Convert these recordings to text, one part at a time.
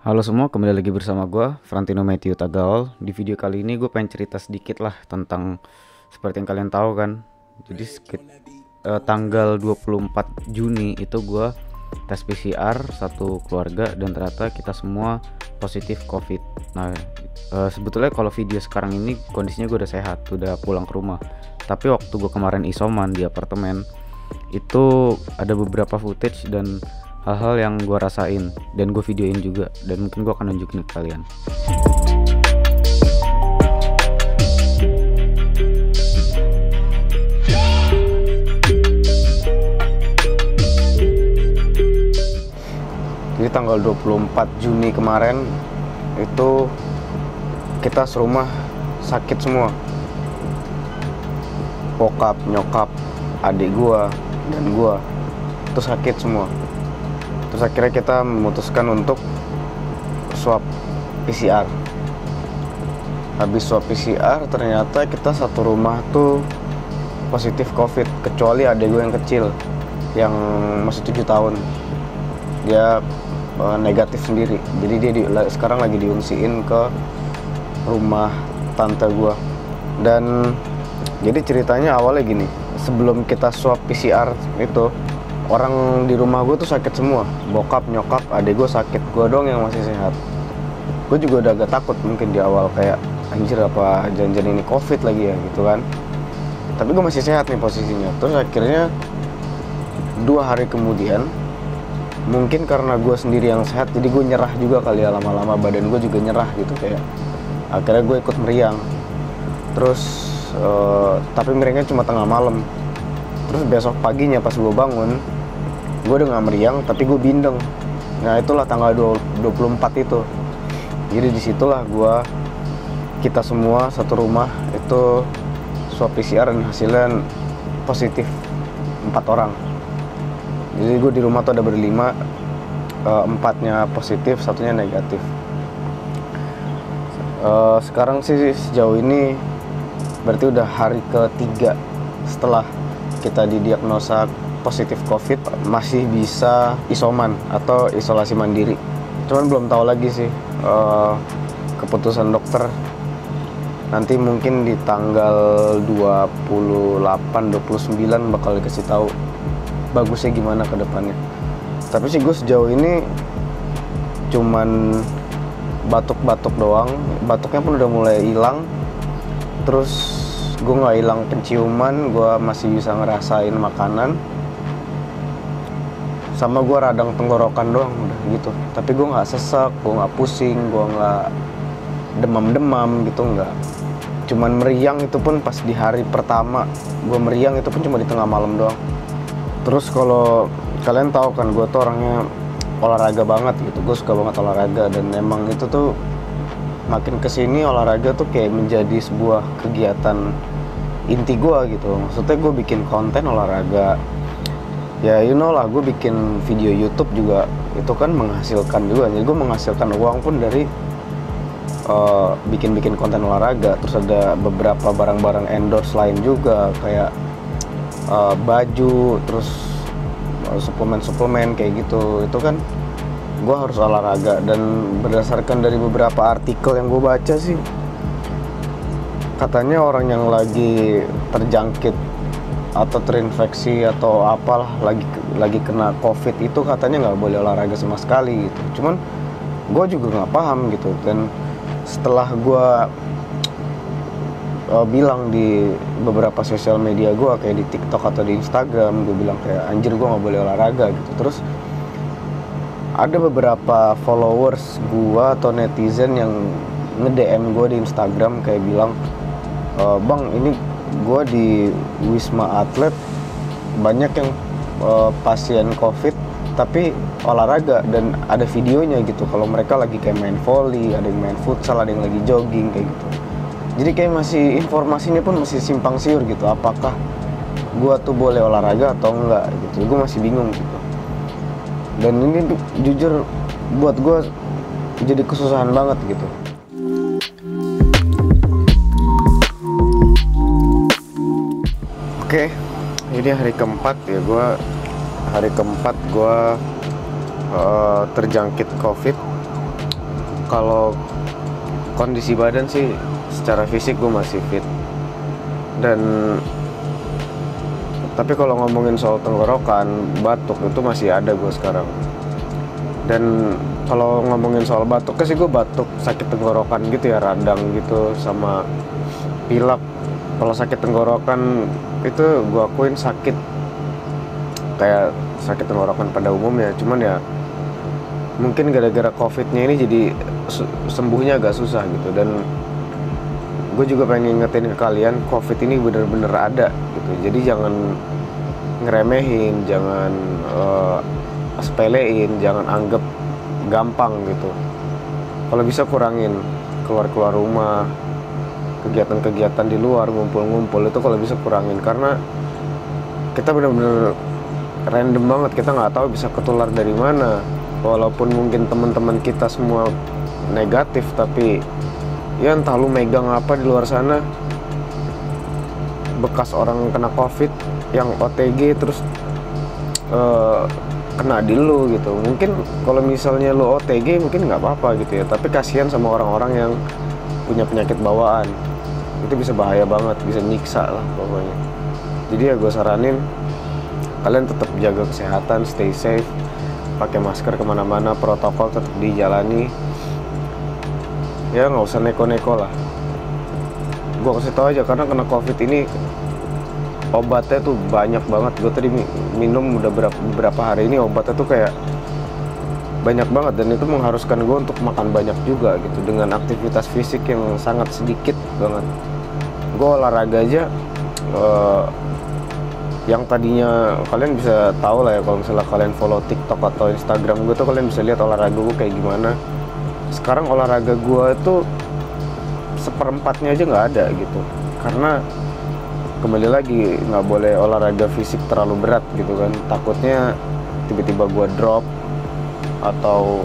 Halo semua, kembali lagi bersama gue, Frantino Matthew Tagaol. Di video kali ini gue pengen cerita sedikit lah tentang seperti yang kalian tahu kan. Jadi tanggal 24 Juni itu gue tes PCR satu keluarga dan ternyata kita semua positif COVID. Nah, sebetulnya kalau video sekarang ini kondisinya gue udah sehat, udah pulang ke rumah. Tapi waktu gue kemarin isoman di apartemen, itu ada beberapa footage dan hal-hal yang gue rasain dan gue videoin juga, dan mungkin gue akan nunjukin ke kalian. Jadi tanggal 24 Juni kemarin itu kita serumah sakit semua. Bokap, nyokap, adik gua dan gua itu sakit semua. Terus akhirnya kita memutuskan untuk swab PCR. Habis swab PCR ternyata kita satu rumah tuh positif COVID, kecuali adik gue yang kecil yang masih 7 tahun. Dia negatif sendiri. Jadi dia sekarang lagi diungsiin ke rumah tante gue. Dan jadi ceritanya awalnya gini, sebelum kita swab PCR itu, orang di rumah gue tuh sakit semua. Bokap, nyokap, adik gue sakit, gue doang yang masih sehat. Gue juga udah agak takut mungkin di awal, kayak anjir apa janjian ini COVID lagi ya gitu kan. Tapi gue masih sehat nih posisinya. Terus akhirnya 2 hari kemudian, mungkin karena gue sendiri yang sehat, jadi gue nyerah juga kali ya, lama-lama badan gue juga nyerah gitu, kayak akhirnya gue ikut meriang. Terus tapi meriangnya cuma tengah malam. Terus besok paginya pas gue bangun, gue udah gak meriang tapi gue bindeng. Nah itulah tanggal 24 itu. Jadi disitulah kita semua satu rumah itu swab PCR dan hasilnya positif 4 orang. Jadi gue di rumah tuh ada berlima, 4-nya positif, 1-nya negatif. Sekarang sih sejauh ini berarti udah hari ketiga setelah kita didiagnosa positif COVID, masih bisa isoman atau isolasi mandiri. Cuman belum tahu lagi sih keputusan dokter. Nanti mungkin di tanggal 28-29 bakal dikasih tahu bagusnya gimana ke depannya. Tapi sih gue sejauh ini cuman batuk-batuk doang. Batuknya pun udah mulai hilang. Terus gue nggak hilang penciuman, gue masih bisa ngerasain makanan. Sama gue radang tenggorokan doang udah gitu. Tapi gue nggak sesak, gue nggak pusing, gue nggak demam-demam gitu, nggak. Cuman meriang itu pun pas di hari pertama gue meriang itu pun cuma di tengah malam doang. Terus kalau kalian tahu kan gue tuh orangnya olahraga banget gitu, gue suka banget olahraga, dan emang itu tuh makin kesini olahraga tuh kayak menjadi sebuah kegiatan inti gue gitu. Maksudnya gue bikin konten olahraga, ya you know lah, gue bikin video YouTube juga, itu kan menghasilkan juga. Jadi gue menghasilkan uang pun dari bikin konten olahraga. Terus ada beberapa barang-barang endorse lain juga, kayak baju, terus suplemen kayak gitu. Itu kan gue harus olahraga. Dan berdasarkan dari beberapa artikel yang gue baca sih, katanya orang yang lagi terjangkit atau terinfeksi atau apalah, lagi kena COVID itu katanya nggak boleh olahraga sama sekali gitu. Cuman gue juga nggak paham gitu. Dan setelah gue bilang di beberapa sosial media gue, kayak di TikTok atau di Instagram, gue bilang kayak anjir gue nggak boleh olahraga gitu. Terus ada beberapa followers gue atau netizen yang nge-DM gue di Instagram kayak bilang, bang ini gue di Wisma Atlet banyak yang pasien COVID tapi olahraga, dan ada videonya gitu kalau mereka lagi kayak main volley, ada yang main futsal, ada yang lagi jogging kayak gitu. Jadi kayak masih informasinya pun masih simpang siur gitu, apakah gue tuh boleh olahraga atau enggak gitu. Gue masih bingung gitu. Dan ini jujur buat gue jadi kesusahan banget gitu. Oke, ini hari keempat ya gue. Hari keempat gue terjangkit COVID. Kalau kondisi badan sih secara fisik gue masih fit. Dan tapi kalau ngomongin soal tenggorokan, batuk itu masih ada gue sekarang. Dan kalau ngomongin soal batuk sih gue batuk sakit tenggorokan gitu ya, radang gitu sama pilek. Kalau sakit tenggorokan itu gue akuin sakit kayak sakit tenggorokan pada umumnya, cuman ya mungkin gara-gara covidnya ini jadi sembuhnya agak susah gitu. Dan gue juga pengen ngingetin ke kalian, covid ini bener-bener ada gitu, jadi jangan ngeremehin, jangan sepelein, jangan anggap gampang gitu. Kalau bisa kurangin keluar rumah, kegiatan-kegiatan di luar, ngumpul-ngumpul itu kalau bisa kurangin, karena kita bener-bener random banget, kita nggak tahu bisa ketular dari mana. Walaupun mungkin teman-teman kita semua negatif, tapi ya entah lu megang apa di luar sana, bekas orang kena covid yang OTG terus kena di lu gitu. Mungkin kalau misalnya lu OTG mungkin nggak apa-apa gitu ya, tapi kasihan sama orang-orang yang punya penyakit bawaan, itu bisa bahaya banget, bisa nyiksa lah pokoknya. Jadi ya gue saranin kalian tetap jaga kesehatan, stay safe, pakai masker kemana-mana, protokol tetap dijalani. Ya nggak usah neko-neko lah. Gue kasih tau aja, karena kena covid ini obatnya tuh banyak banget. Gue tadi minum udah beberapa hari ini, obatnya tuh kayak banyak banget, dan itu mengharuskan gue untuk makan banyak juga gitu, dengan aktivitas fisik yang sangat sedikit banget. Gue olahraga aja yang tadinya kalian bisa tahu lah ya, kalau misalnya kalian follow TikTok atau Instagram gue tuh kalian bisa lihat olahraga gue kayak gimana. Sekarang olahraga gue itu seperempatnya aja nggak ada gitu, karena kembali lagi nggak boleh olahraga fisik terlalu berat gitu kan, takutnya tiba-tiba gue drop atau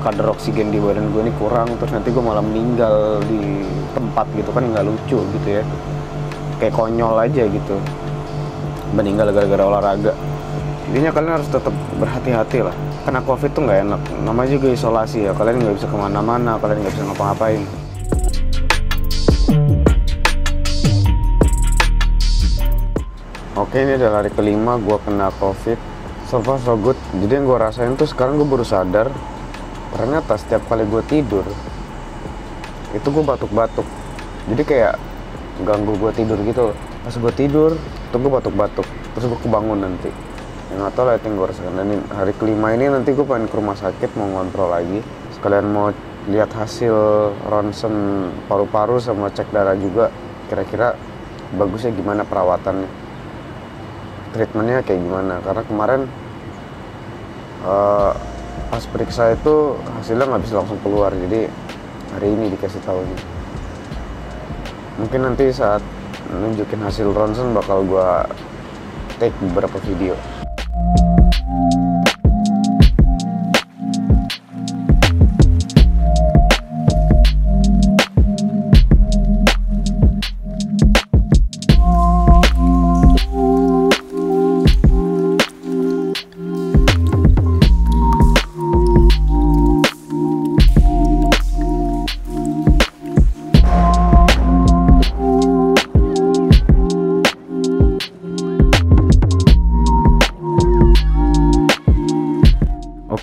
kadar oksigen di badan gue ini kurang, terus nanti gue malah meninggal di tempat gitu kan, nggak lucu gitu ya, kayak konyol aja gitu meninggal gara-gara olahraga. Intinya kalian harus tetap berhati-hati lah, kena covid tuh nggak enak, namanya juga isolasi ya, kalian nggak bisa kemana-mana, kalian nggak bisa ngapa-ngapain. Oke, ini adalah hari kelima gue kena covid. So far so good. Jadi yang gue rasain tuh sekarang gue baru sadar, ternyata setiap kali gue tidur itu gue batuk-batuk. Jadi kayak ganggu gue tidur gitu. Pas gue tidur tuh gue batuk-batuk, terus gue kebangun nanti. Yang nggak tahu lah itu yang gue rasain. Dan hari kelima ini nanti gue pengen ke rumah sakit mau ngontrol lagi. Sekalian mau lihat hasil ronsen paru-paru sama cek darah juga. Kira-kira bagusnya gimana perawatannya, treatmentnya kayak gimana. Karena kemarin pas periksa itu hasilnya nggak bisa langsung keluar, jadi hari ini dikasih tahu gitu. Mungkin nanti saat nunjukin hasil ronsen bakal gua take beberapa video.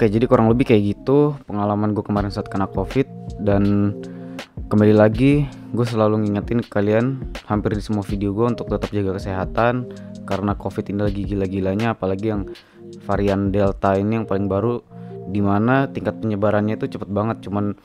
Oke, jadi kurang lebih kayak gitu pengalaman gue kemarin saat kena covid. Dan kembali lagi, gue selalu ngingetin ke kalian hampir di semua video gue untuk tetap jaga kesehatan, karena covid ini lagi gila-gilanya, apalagi yang varian delta ini yang paling baru, dimana tingkat penyebarannya itu cepet banget, cuman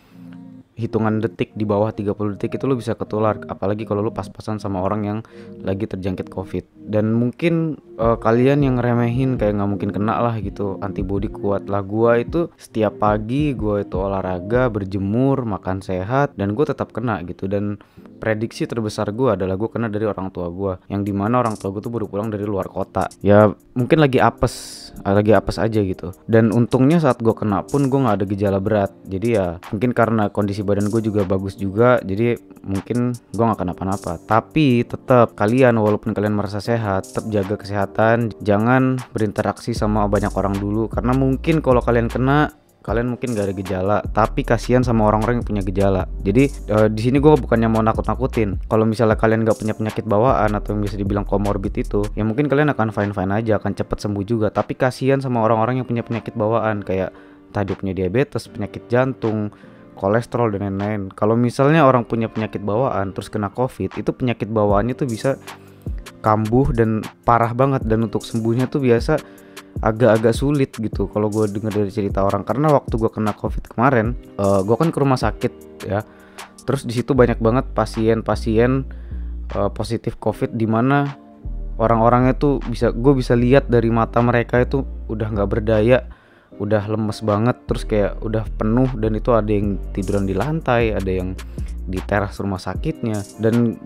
hitungan detik, di bawah 30 detik itu lo bisa ketular, apalagi kalau lo pas-pasan sama orang yang lagi terjangkit covid. Dan mungkin kalian yang ngeremehin kayak nggak mungkin kena lah gitu, antibody kuat lah. Gua itu setiap pagi gua itu olahraga, berjemur, makan sehat, dan gue tetap kena gitu. Dan prediksi terbesar gue adalah gue kena dari orang tua gue, yang dimana orang tua gue tuh baru pulang dari luar kota, ya mungkin lagi apes aja gitu. Dan untungnya saat gue kena pun gue nggak ada gejala berat, jadi ya mungkin karena kondisi badan gue juga bagus juga, jadi mungkin gue nggak kenapa-napa. Tapi tetap kalian, walaupun kalian merasa sehat, tetap jaga kesehatan, jangan berinteraksi sama banyak orang dulu, karena mungkin kalau kalian kena, kalian mungkin gak ada gejala, tapi kasihan sama orang-orang yang punya gejala. Jadi di sini gue bukannya mau nakut-nakutin. Kalau misalnya kalian gak punya penyakit bawaan atau yang bisa dibilang komorbid itu, ya mungkin kalian akan fine-fine aja, akan cepet sembuh juga. Tapi kasihan sama orang-orang yang punya penyakit bawaan, kayak tadi punya diabetes, penyakit jantung, kolesterol dan lain-lain. Kalau misalnya orang punya penyakit bawaan terus kena COVID, itu penyakit bawaannya tuh bisa kambuh dan parah banget, dan untuk sembuhnya tuh biasa agak-agak sulit gitu kalau gue dengar dari cerita orang. Karena waktu gue kena COVID kemarin, gue kan ke rumah sakit ya, terus di situ banyak banget pasien-pasien positif COVID, dimana orang-orangnya tuh gue bisa lihat dari mata mereka itu udah nggak berdaya, udah lemes banget, terus kayak udah penuh, dan itu ada yang tiduran di lantai, ada yang di teras rumah sakitnya, dan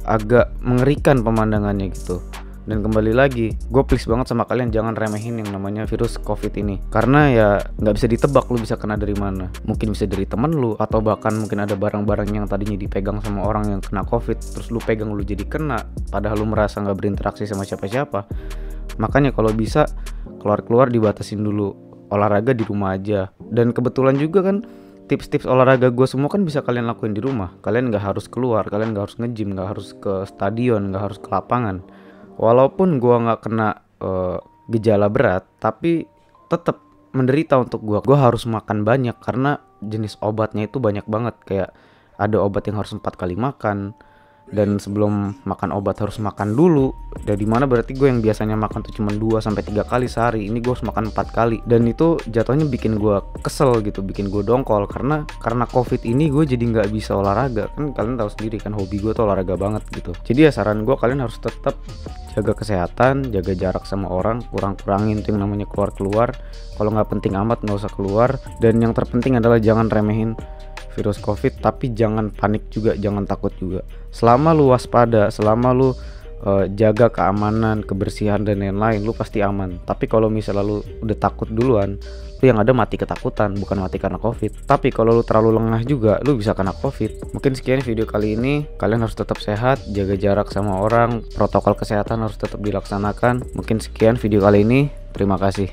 agak mengerikan pemandangannya gitu. Dan kembali lagi, gue please banget sama kalian jangan remehin yang namanya virus COVID ini, karena ya nggak bisa ditebak lu bisa kena dari mana. Mungkin bisa dari temen lu, atau bahkan mungkin ada barang-barang yang tadinya dipegang sama orang yang kena COVID, terus lu pegang lu jadi kena, padahal lu merasa nggak berinteraksi sama siapa-siapa. Makanya kalau bisa keluar-keluar dibatasin dulu, olahraga di rumah aja. Dan kebetulan juga kan tips-tips olahraga gue semua kan bisa kalian lakuin di rumah. Kalian nggak harus keluar, kalian nggak harus nge-gym, nggak harus ke stadion, nggak harus ke lapangan. Walaupun gue nggak kena gejala berat, tapi tetap menderita untuk gue. Gue harus makan banyak karena jenis obatnya itu banyak banget. Kayak ada obat yang harus 4 kali makan, dan sebelum makan obat harus makan dulu. Dari mana berarti gue yang biasanya makan tuh cuma 2-3 kali sehari, ini gue harus makan 4 kali. Dan itu jatuhnya bikin gue kesel gitu, bikin gue dongkol. Karena COVID ini gue jadi nggak bisa olahraga. Kan kalian tahu sendiri kan hobi gue tuh olahraga banget gitu. Jadi ya saran gue, kalian harus tetap jaga kesehatan, jaga jarak sama orang, kurang-kurangin tuh yang namanya keluar-keluar. Kalau nggak penting amat nggak usah keluar. Dan yang terpenting adalah jangan remehin virus COVID, tapi jangan panik juga, jangan takut juga. Selama lu waspada, selama lu jaga keamanan, kebersihan dan lain-lain, lu pasti aman. Tapi kalau misalnya lu udah takut duluan, lu yang ada mati ketakutan, bukan mati karena COVID. Tapi kalau lu terlalu lengah juga, lu bisa kena COVID. Mungkin sekian video kali ini. Kalian harus tetap sehat, jaga jarak sama orang, protokol kesehatan harus tetap dilaksanakan. Mungkin sekian video kali ini. Terima kasih.